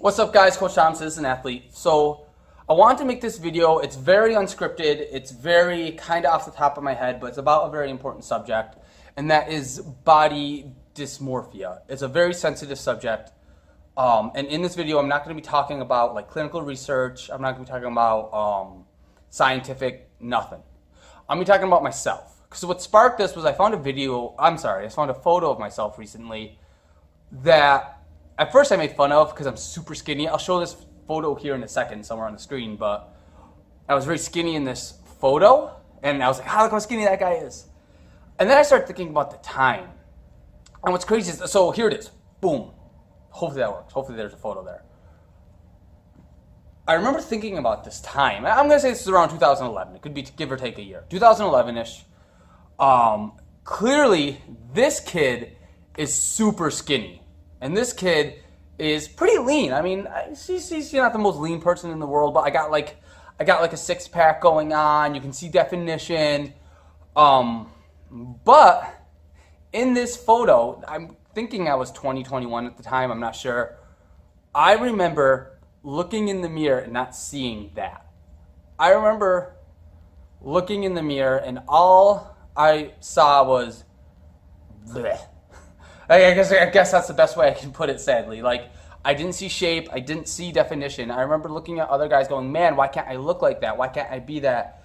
What's up, guys? Coach Tom, Citizen Athlete. So I wanted to make this video. It's very unscripted. It's very kind of off the top of my head, but it's about a very important subject, and that is body dysmorphia. It's a very sensitive subject. And in this video, I'm not going to be talking about like clinical research. I'm not going to be talking about scientific nothing. I'm going to be talking about myself. Because what sparked this was I found a photo of myself recently that at first I made fun of because I'm super skinny. I'll show this photo here in a second somewhere on the screen, but I was very skinny in this photo, and I was like, look how skinny that guy is. And then I started thinking about the time. And what's crazy is, so here it is. Boom. Hopefully that works. Hopefully there's a photo there. I remember thinking about this time. I'm going to say this is around 2011. It could be give or take a year. 2011-ish. Clearly, this kid is super skinny. And this kid is pretty lean. I mean, he's not the most lean person in the world, but I got like a six-pack going on. You can see definition. But in this photo, I'm thinking I was 20, 21 at the time. I'm not sure. I remember looking in the mirror and not seeing that. I remember looking in the mirror and all I saw was bleh. I guess that's the best way I can put it, sadly. Like, I didn't see shape. I didn't see definition. I remember looking at other guys going, man, why can't I look like that? Why can't I be that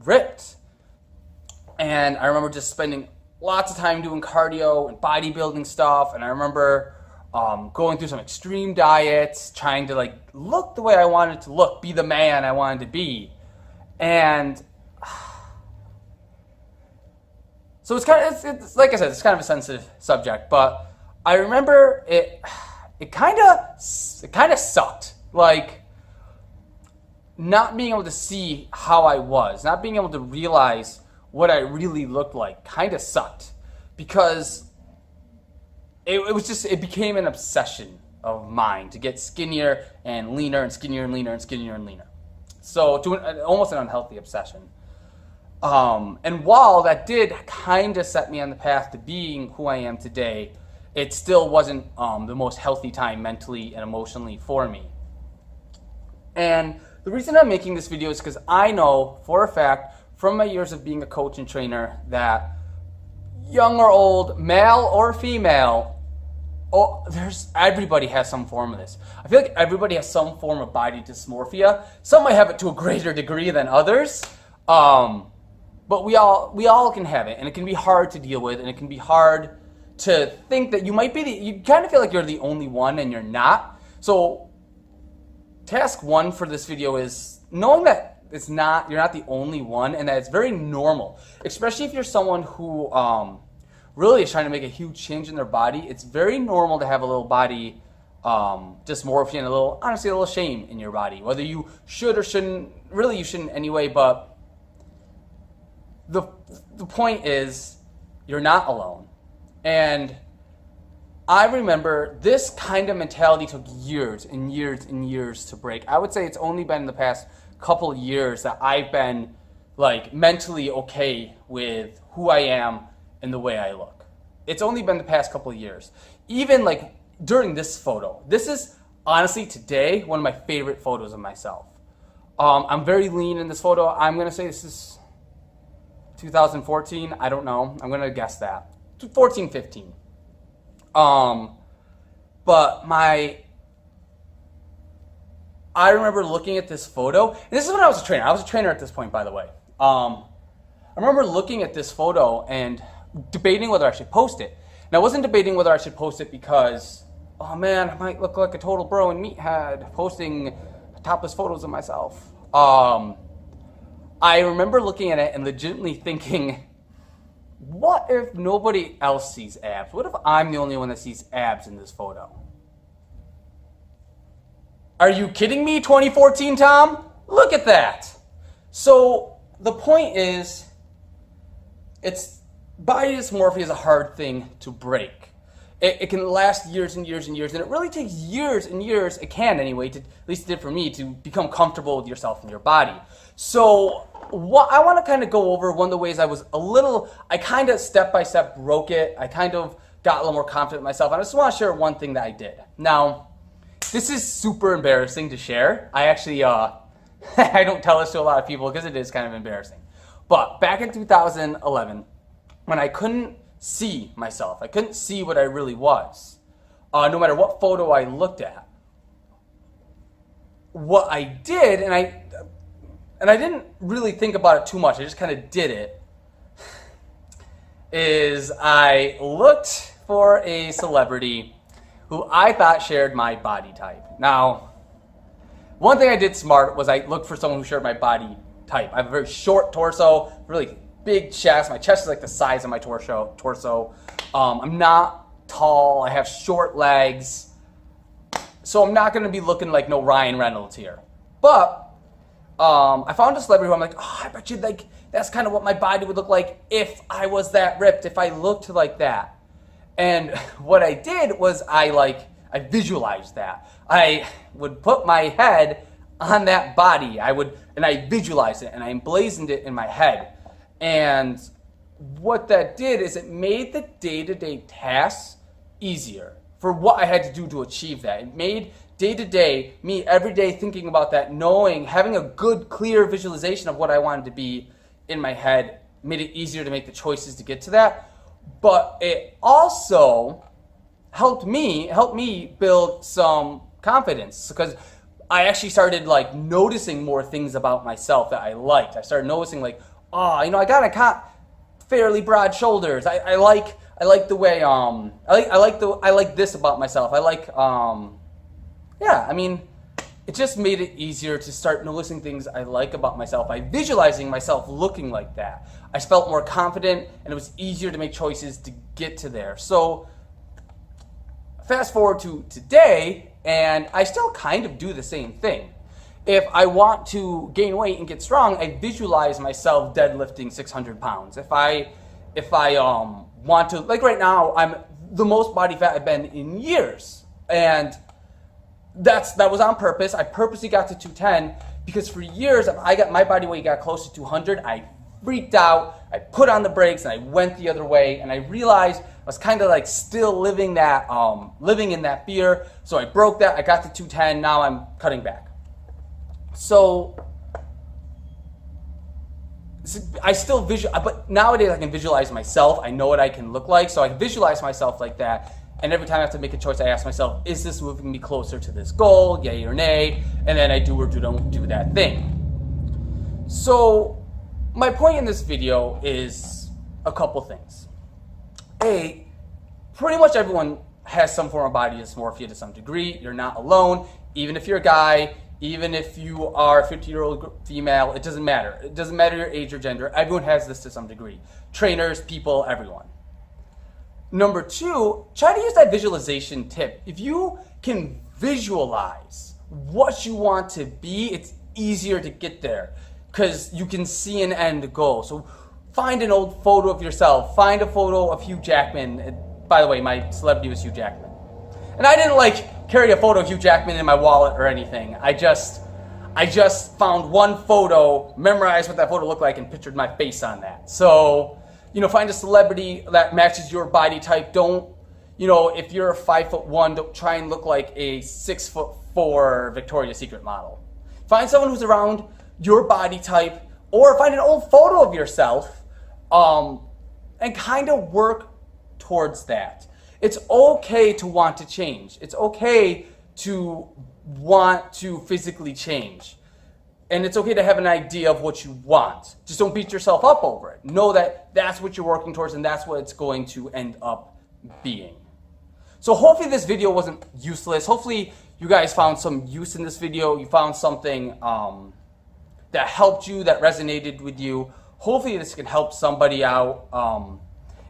ripped? And I remember just spending lots of time doing cardio and bodybuilding stuff. And I remember going through some extreme diets, trying to like look the way I wanted to look, be the man I wanted to be. And so it's like I said, it's kind of a sensitive subject, but I remember it kind of sucked. Like, not being able to see how I was, not being able to realize what I really looked like kind of sucked, because it became an obsession of mine to get skinnier and leaner and skinnier and leaner and skinnier and leaner. So to almost an unhealthy obsession. And while that did kind of set me on the path to being who I am today, it still wasn't the most healthy time mentally and emotionally for me. And the reason I'm making this video is because I know for a fact from my years of being a coach and trainer that young or old, male or female, everybody has some form of this. I feel like everybody has some form of body dysmorphia. Some might have it to a greater degree than others. But we all can have it, and it can be hard to deal with, and it can be hard to think that you might be you kind of feel like you're the only one, and you're not. So task one for this video is knowing that you're not the only one, and that it's very normal, especially if you're someone who really is trying to make a huge change in their body. It's very normal to have a little body dysmorphia and honestly a little shame in your body, whether you should or shouldn't. Really, you shouldn't anyway, but the point is, you're not alone. And I remember this kind of mentality took years and years and years to break. I would say it's only been in the past couple of years that I've been like mentally okay with who I am and the way I look. It's only been the past couple of years. Even like during this photo. This is honestly today one of my favorite photos of myself. I'm very lean in this photo. I'm going to say this is 2014, I don't know. I'm going to guess that. 14, 15. But I remember looking at this photo, and this is when I was a trainer. I was a trainer at this point, by the way. I remember looking at this photo and debating whether I should post it. And I wasn't debating whether I should post it because, oh man, I might look like a total bro and meathead posting topless photos of myself. I remember looking at it and legitimately thinking, what if nobody else sees abs? What if I'm the only one that sees abs in this photo? Are you kidding me, 2014 Tom? Look at that. So the point is, body dysmorphia is a hard thing to break. It can last years and years and years, and it really takes years and years, it can anyway, at least it did for me, to become comfortable with yourself and your body. So I want to kind of go over one of the ways I kind of step by step broke it. I kind of got a little more confident in myself. And I just want to share one thing that I did. Now, this is super embarrassing to share. I actually, I don't tell this to a lot of people because it is kind of embarrassing. But back in 2011, when I couldn't see myself, I couldn't see what I really was, no matter what photo I looked at, what I did, and I didn't really think about it too much, I just kind of did it, is I looked for a celebrity who I thought shared my body type. Now, one thing I did smart was I looked for someone who shared my body type. I have a very short torso, really big chest. My chest is like the size of my torso. I'm not tall. I have short legs. So I'm not going to be looking like no Ryan Reynolds here. But I found a celebrity who I'm like, oh, I bet you like that's kind of what my body would look like if I was that ripped, if I looked like that. And what I did was I visualized that. I would put my head on that body. And I visualized it and I emblazoned it in my head. And what that did is it made the day-to-day tasks easier for what I had to do to achieve that. It made day-to-day, me every day thinking about that, knowing, having a good, clear visualization of what I wanted to be in my head, made it easier to make the choices to get to that. But it also helped me build some confidence, because I actually started like noticing more things about myself that I liked. I started noticing like, oh, I got a fairly broad shoulders. I like the way I like this about myself. It just made it easier to start noticing things I like about myself by visualizing myself looking like that. I felt more confident and it was easier to make choices to get to there. So fast forward to today, and I still kind of do the same thing. If I want to gain weight and get strong, I visualize myself deadlifting 600 pounds. If I want to, like right now, I'm the most body fat I've been in years. And that was on purpose. I purposely got to 210 because for years, if my body weight got close to 200, I freaked out. I put on the brakes and I went the other way. And I realized I was kind of like still living in that fear. So I broke that. I got to 210. Now I'm cutting back. So I still but nowadays I can visualize myself. I know what I can look like. So I visualize myself like that. And every time I have to make a choice, I ask myself, is this moving me closer to this goal, yay or nay? And then I do or don't do that thing. So my point in this video is a couple things. Pretty much everyone has some form of body dysmorphia to some degree. You're not alone. Even if you're a guy, even if you are a 50-year-old female, it doesn't matter. It doesn't matter your age or gender. Everyone has this to some degree. Trainers, people, everyone. Number two, try to use that visualization tip. If you can visualize what you want to be, it's easier to get there because you can see an end goal. So find an old photo of yourself. Find a photo of Hugh Jackman. By the way, my celebrity was Hugh Jackman. And I didn't carry a photo of Hugh Jackman in my wallet or anything. I just found one photo, memorized what that photo looked like, and pictured my face on that. So, find a celebrity that matches your body type. Don't, if you're 5'1", don't try and look like a 6'4" Victoria's Secret model. Find someone who's around your body type, or find an old photo of yourself, and kind of work towards that. It's okay to want to change. It's okay to want to physically change. And it's okay to have an idea of what you want. Just don't beat yourself up over it. Know that that's what you're working towards and that's what it's going to end up being. So hopefully this video wasn't useless. Hopefully you guys found some use in this video. You found something that helped you, that resonated with you. Hopefully this can help somebody out.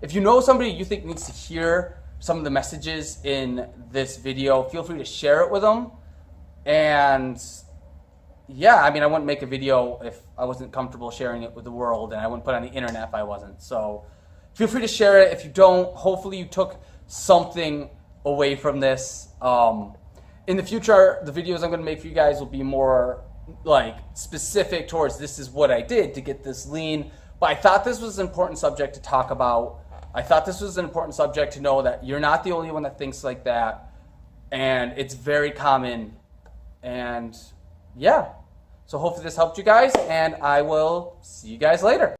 If you know somebody you think needs to hear some of the messages in this video, feel free to share it with them. And yeah, I wouldn't make a video if I wasn't comfortable sharing it with the world, and I wouldn't put it on the internet if I wasn't. So feel free to share it. If you don't, hopefully you took something away from this. In the future, the videos I'm going to make for you guys will be more specific towards this is what I did to get this lean. But I thought this was an important subject to talk about. I thought this was an important subject to know that you're not the only one that thinks like that. and it's very common. And yeah, so hopefully this helped you guys, and I will see you guys later.